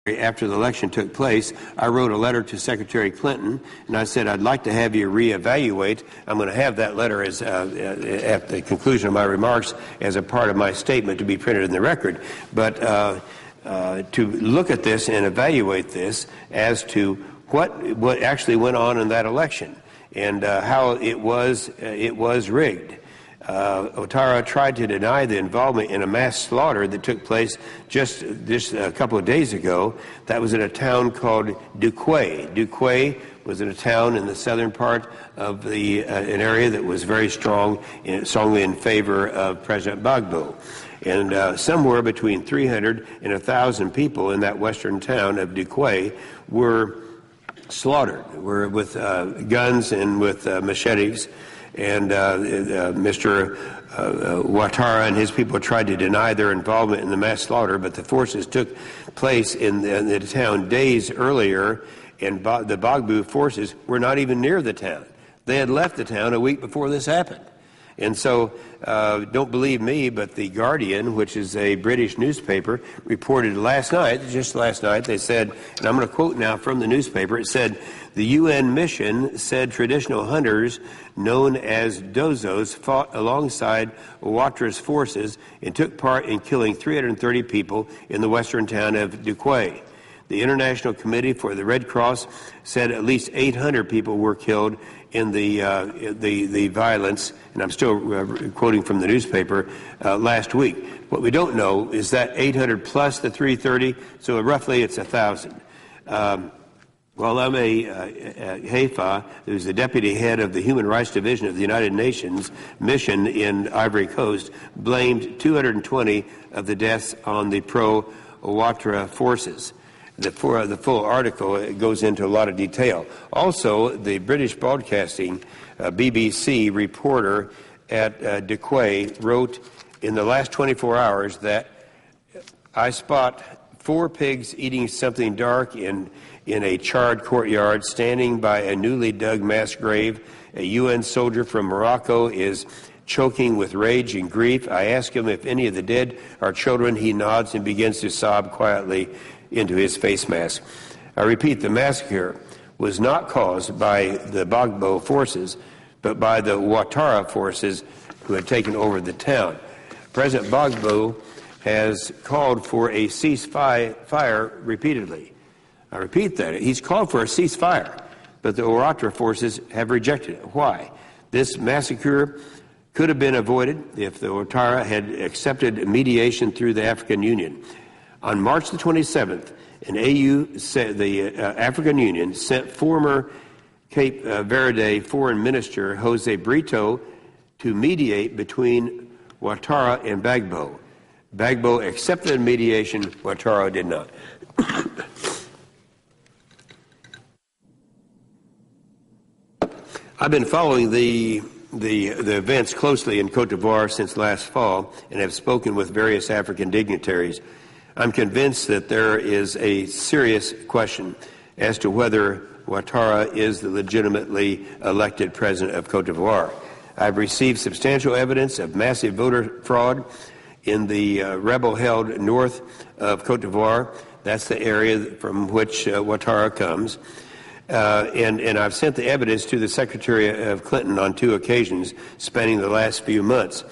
After the election took place, I wrote a letter to Secretary Clinton, and I said, I'd like to have you reevaluate. I'm going to have that letter as at the conclusion of my remarks as a part of my statement to be printed in the record. But to look at this and evaluate this as to what actually went on in that election and how it was rigged. Ouattara tried to deny the involvement in a mass slaughter that took place just a couple of days ago. That was in a town called Duquay. Duquay was in a town in the southern part of an area that was very strongly in favor of President Gbagbo. And somewhere between 300 and 1,000 people in that western town of Duquay were slaughtered, with guns and with machetes. And Mr. Ouattara and his people tried to deny their involvement in the mass slaughter, but the forces took place in the town days earlier, and the Gbagbo forces were not even near the town. They had left the town a week before this happened. And so, don't believe me, but The Guardian, which is a British newspaper, reported just last night, they said, and I'm going to quote now from the newspaper, it said, the UN mission said traditional hunters known as Dozos fought alongside Ouattara's forces and took part in killing 330 people in the western town of Duquay. The International Committee for the Red Cross said at least 800 people were killed in the violence, and I'm still quoting from the newspaper, last week. What we don't know is that 800 plus the 330, so roughly it's 1,000. Walame Haifa, who's the deputy head of the Human Rights Division of the United Nations mission in Ivory Coast, blamed 220 of the deaths on the pro-Ouattara forces. The full article goes into a lot of detail. Also, the British Broadcasting BBC reporter at Duquay wrote in the last 24 hours that I spot 4 pigs eating something dark in a charred courtyard standing by a newly dug mass grave. A UN soldier from Morocco is choking with rage and grief. I ask him if any of the dead are children. He nods and begins to sob quietly into his face mask. I repeat, the massacre was not caused by the Gbagbo forces, but by the Ouattara forces who had taken over the town. President Gbagbo has called for a ceasefire repeatedly. I repeat that. He's called for a ceasefire, but the Ouattara forces have rejected it. Why? This massacre could have been avoided if the Ouattara had accepted mediation through the African Union. On March the 27th, the African Union sent former Cape Verde Foreign Minister Jose Brito to mediate between Ouattara and Gbagbo. Gbagbo accepted mediation, Ouattara did not. I've been following the events closely in Cote d'Ivoire since last fall and have spoken with various African dignitaries. I'm convinced that there is a serious question as to whether Ouattara is the legitimately elected president of Cote d'Ivoire. I've received substantial evidence of massive voter fraud in the rebel-held north of Cote d'Ivoire. That's the area from which Ouattara comes. And I've sent the evidence to the Secretary of Clinton on 2 occasions spanning the last few months.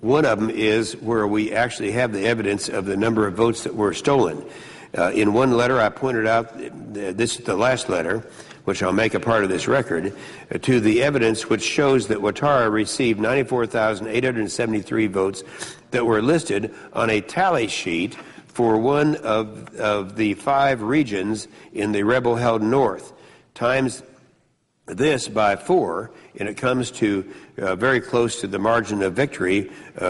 One of them is where we actually have the evidence of the number of votes that were stolen. In one letter, I pointed out, this is the last letter, which I'll make a part of this record, to the evidence which shows that Ouattara received 94,873 votes that were listed on a tally sheet for one of the 5 regions in the rebel-held north. Times this by 4, and it comes to very close to the margin of victory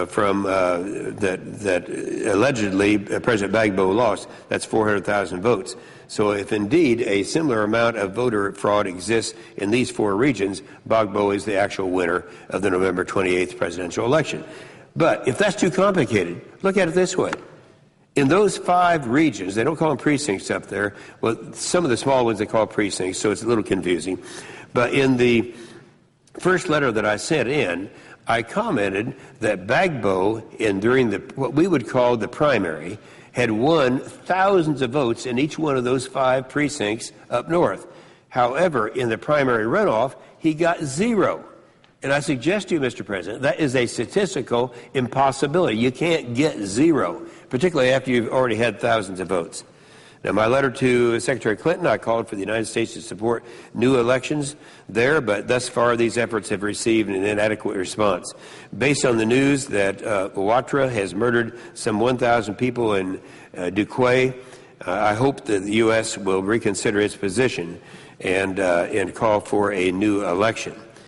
from that allegedly President Gbagbo lost. That's 400,000 votes. So if indeed a similar amount of voter fraud exists in these 4 regions, Gbagbo is the actual winner of the November 28th presidential election. But if that's too complicated, look at it this way. In those 5 regions, they don't call them precincts up there. Well, some of the small ones they call precincts, so it's a little confusing. But in the first letter that I sent in, I commented that Gbagbo, during what we would call the primary, had won thousands of votes in each one of those 5 precincts up north. However, in the primary runoff, he got 0. And I suggest to you, Mr. President, that is a statistical impossibility. You can't get 0, particularly after you've already had thousands of votes. Now, my letter to Secretary Clinton, I called for the United States to support new elections there, but thus far these efforts have received an inadequate response. Based on the news that Ouattara has murdered some 1,000 people in Duquay, I hope that the U.S. will reconsider its position and call for a new election.